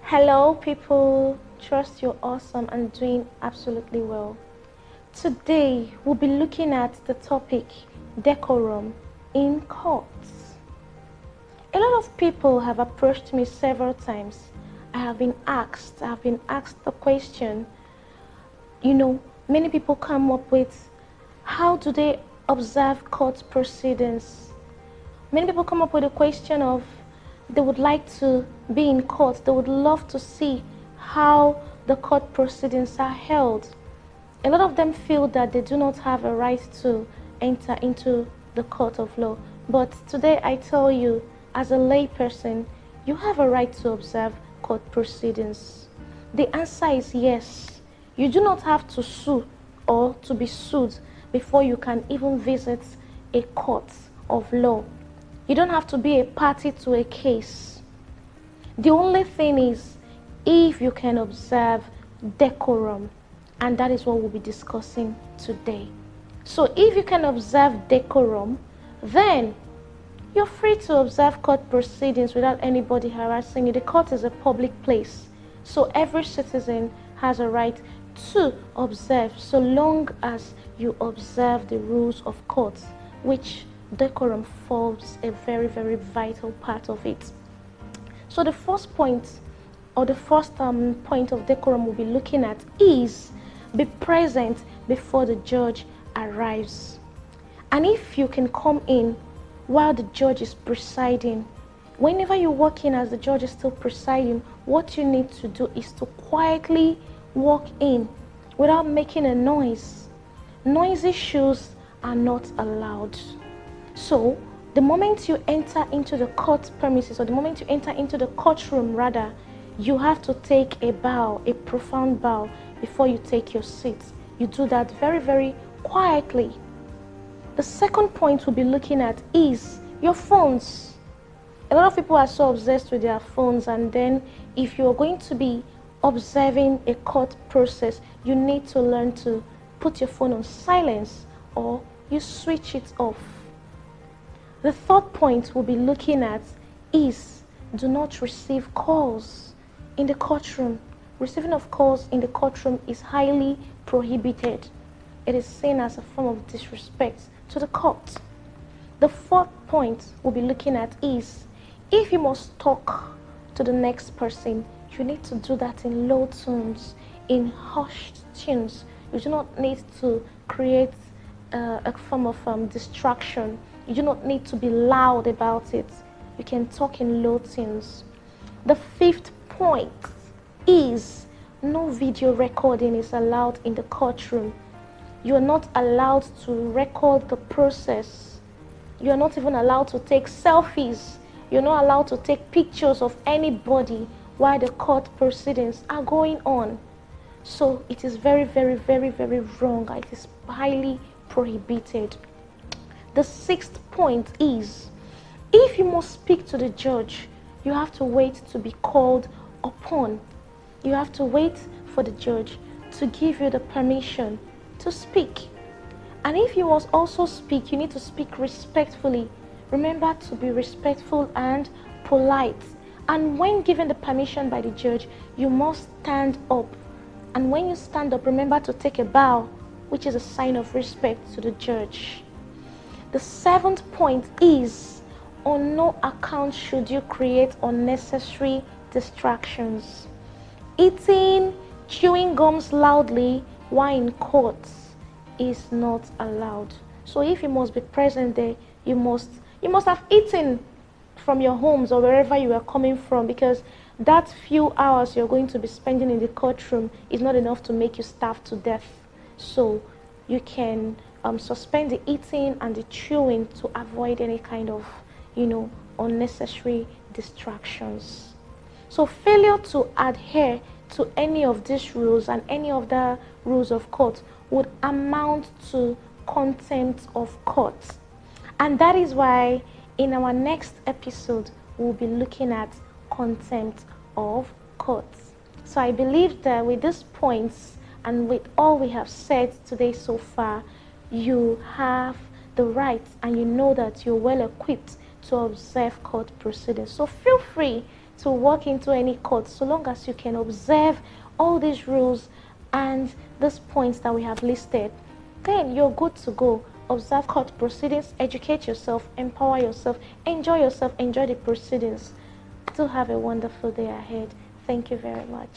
Hello people, trust you're awesome and doing absolutely well. Today we'll be looking at the topic decorum in courts. A lot of people have approached me several times. I have been asked the question, many people come up with, how do they observe court proceedings? Many people come up with a question of, they would like to be in court. They would love to see how the court proceedings are held. A lot of them feel that they do not have a right to enter into the court of law. But today I tell you, as a layperson, you have a right to observe court proceedings. The answer is yes. You do not have to sue or to be sued before you can even visit a court of law. You don't have to be a party to a case. The only thing is if you can observe decorum, and that is what we'll be discussing today. So if you can observe decorum, then you're free to observe court proceedings without anybody harassing you. The court is a public place, so every citizen has a right to observe, so long as you observe the rules of court, which decorum forms a very, very vital part of it. So the first point, or the first point of decorum we'll be looking at is be present before the judge arrives. And if you can come in while the judge is presiding, whenever you walk in as the judge is still presiding, what you need to do is to quietly walk in without making a noise. Noisy shoes are not allowed. So, the moment you enter into the court premises, or the moment you enter into the courtroom rather, you have to take a bow, a profound bow, before you take your seat. You do that very, very quietly. The second point we'll be looking at is your phones. A lot of people are so obsessed with their phones, and then if you're going to be observing a court process, you need to learn to put your phone on silence or you switch it off. The third point we'll be looking at is do not receive calls in the courtroom. Receiving of calls in the courtroom is highly prohibited. It is seen as a form of disrespect to the court. The fourth point we'll be looking at is if you must talk to the next person, you need to do that in low tones, in hushed tunes. You do not need to create a form of distraction. You do not need to be loud about it. You can talk in low tones. The fifth point is no video recording is allowed in the courtroom. You are not allowed to record the process. You are not even allowed to take selfies. You're not allowed to take pictures of anybody while the court proceedings are going on. So it is very, very, very, very wrong. It is highly prohibited. The sixth point is if you must speak to the judge, you have to wait to be called upon. You have to wait for the judge to give you the permission to speak. And if you must also speak, you need to speak respectfully. Remember to be respectful and polite. And when given the permission by the judge, you must stand up. And when you stand up, remember to take a bow, which is a sign of respect to the judge. The seventh point is, on no account should you create unnecessary distractions. Eating, chewing gums loudly while in court is not allowed. So if you must be present there, you must have eaten from your homes or wherever you are coming from, because that few hours you're going to be spending in the courtroom is not enough to make you starve to death. So you can suspend the eating and the chewing to avoid any kind of, unnecessary distractions. So failure to adhere to any of these rules and any of the rules of court would amount to contempt of court. And that is why in our next episode, we'll be looking at contempt of court. So I believe that with these points and with all we have said today so far, you have the right and you know that you're well equipped to observe court proceedings. So feel free to walk into any court, so long as you can observe all these rules and these points that we have listed, then you're good to go. Observe court proceedings, educate yourself, empower yourself, enjoy the proceedings. Do have a wonderful day ahead. Thank you very much.